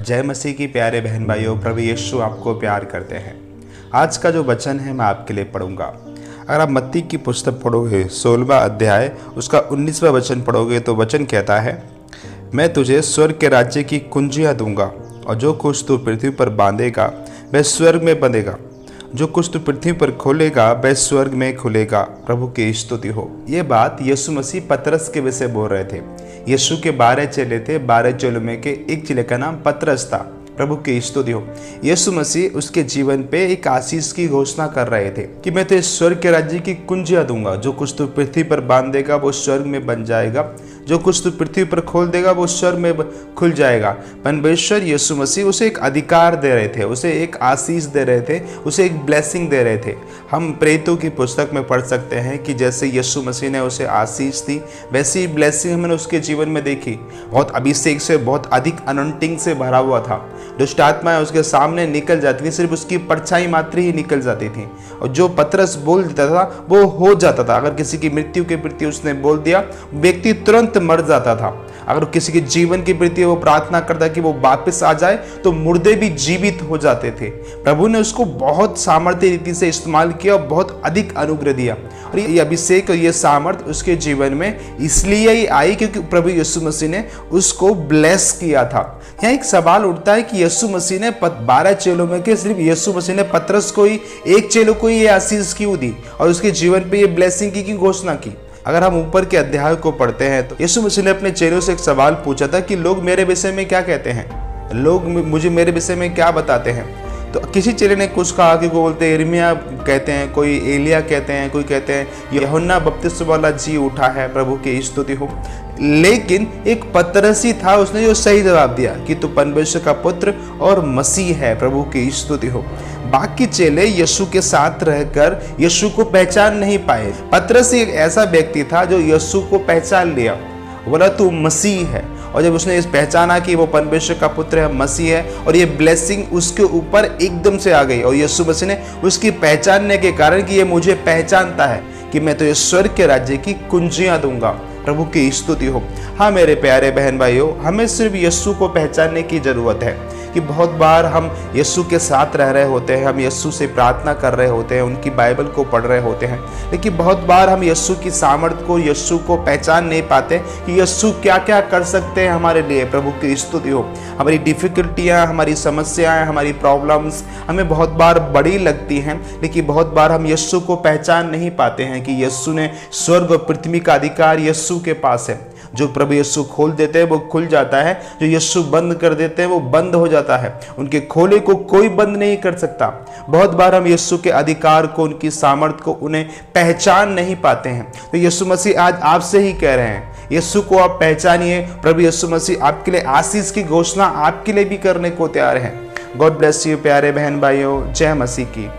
जय मसीह की प्यारे बहन भाइयों, प्रभु यीशु आपको प्यार करते हैं। आज का जो वचन है मैं आपके लिए पढ़ूंगा। अगर आप मत्ती की पुस्तक पढ़ोगे 16वां अध्याय उसका 19वां वचन पढ़ोगे तो वचन कहता है, मैं तुझे स्वर्ग के राज्य की कुंजियाँ दूंगा और जो कुछ तू पृथ्वी पर बांधेगा वह स्वर्ग में बंधेगा, जो कुछ तू पृथ्वी पर खोलेगा वह स्वर्ग में खुलेगा। प्रभु की स्तुति हो। ये बात यीशु मसीह पतरस के विषय बोल रहे थे। यीशु के 12 चेले थे। 12 चेलों में के एक चेले का नाम पतरस था। प्रभु की स्तुति हो। यीशु मसीह उसके जीवन पे एक आशीष की घोषणा कर रहे थे कि मैं तो स्वर्ग के राज्य की कुंजियाँ दूंगा, जो कुछ तू पृथ्वी पर बांध देगा वो स्वर्ग में बन जाएगा, जो कुछ तू पृथ्वी पर खोल देगा वो स्वर्ग में खुल जाएगा। परमेश्वर यीशु मसीह उसे एक अधिकार दे रहे थे, उसे एक आशीष दे रहे थे, उसे एक ब्लेसिंग दे रहे थे। हम प्रेरितों की पुस्तक में पढ़ सकते हैं कि जैसे यीशु मसीह ने उसे आशीष दी वैसी ही ब्लेसिंग हमने उसके जीवन में देखी। बहुत अभिषेक से, बहुत अधिक अनॉइंटिंग से भरा हुआ था। दुष्ट आत्माएं उसके सामने निकल जाती थी, सिर्फ उसकी परछाई मात्र ही निकल जाती थी और जो पतरस बोल देता था वो हो जाता था। अगर किसी की मृत्यु के प्रति उसने बोल दिया, व्यक्ति तुरंत मर जाता था। अगर किसी के जीवन के प्रति वो प्रार्थना करता कि वो वापस आ जाए तो मुर्दे भी जीवित हो जाते थे। प्रभु ने उसको बहुत सामर्थ्य रीति से इस्तेमाल किया और बहुत अधिक अनुग्रह दिया। और ये अभिषेक और ये सामर्थ्य उसके जीवन में इसलिए ही आई क्योंकि प्रभु यीशु मसीह ने उसको ब्लेस किया था। यहाँ एक सवाल उठता है कि यीशु मसीह ने 12 चेलों में के सिर्फ यीशु मसीह ने पतरस को ही, एक चेलों को ही ये आशीष क्यों दी और उसके जीवन पे ये ब्लेसिंग की घोषणा की। अगर हम ऊपर के अध्याय को पढ़ते हैं तो यीशु मसीह ने अपने चेलों से एक सवाल पूछा था कि लोग मेरे विषय में क्या कहते हैं, लोग मुझे मेरे विषय में क्या बताते हैं। तो किसी चेले ने कुछ कहा कि वो बोलते यिर्मयाह कहते हैं, कोई एलिया कहते हैं, कोई कहते हैं यूहन्ना बपतिस्मा वाला जी उठा है। प्रभु की स्तुति हो। लेकिन एक पतरस ही था, उसने जो सही जवाब दिया कि तू परमेश्वर का पुत्र और मसीह है। प्रभु की स्तुति हो। बाकी चेले यीशु के साथ रहकर यीशु को पहचान नहीं पाए। पतरस एक ऐसा व्यक्ति था जो यीशु को पहचान लिया, बोला तू मसीह है। और जब उसने इस पहचाना कि वो परमेश्वर का पुत्र है, मसीह है, और ये ब्लेसिंग उसके ऊपर एकदम से आ गई और यीशु मसीह ने उसकी पहचानने के कारण कि ये मुझे पहचानता है कि मैं तो ये स्वर्ग के राज्य की कुंजियाँ दूंगा। प्रभु की स्तुति हो। हाँ मेरे प्यारे बहन भाइयों, हमें सिर्फ यीशु को पहचानने की जरूरत है कि बहुत बार हम यीशु के साथ रह रहे होते हैं, हम यीशु से प्रार्थना कर रहे होते हैं, उनकी बाइबल को पढ़ रहे होते हैं, लेकिन बहुत बार हम यीशु की सामर्थ्य को, यीशु को पहचान नहीं पाते कि यीशु क्या क्या कर सकते हैं हमारे लिए। प्रभु की स्तुति हो। हमारी डिफिकल्टियाँ, हमारी समस्याएं, हमारी प्रॉब्लम्स हमें बहुत बार बड़ी लगती हैं, लेकिन बहुत बार हम यीशु को पहचान नहीं पाते हैं कि यीशु ने स्वर्ग और पृथ्वी का अधिकार यीशु के पास है। जो प्रभु यीशु खोल देते हैं वो खुल जाता है, जो यीशु बंद कर देते हैं वो बंद हो जाता है। उनके खोले को कोई बंद नहीं कर सकता। बहुत बार हम यीशु के अधिकार को, उनकी सामर्थ्य को, उन्हें पहचान नहीं पाते हैं। तो यीशु मसीह आज आपसे ही कह रहे हैं, यीशु को आप पहचानिए। प्रभु यीशु मसीह आपके लिए आशीष की घोषणा आपके लिए भी करने को तैयार है। गॉड ब्लेस यू प्यारे बहन भाइयों। जय मसीह की।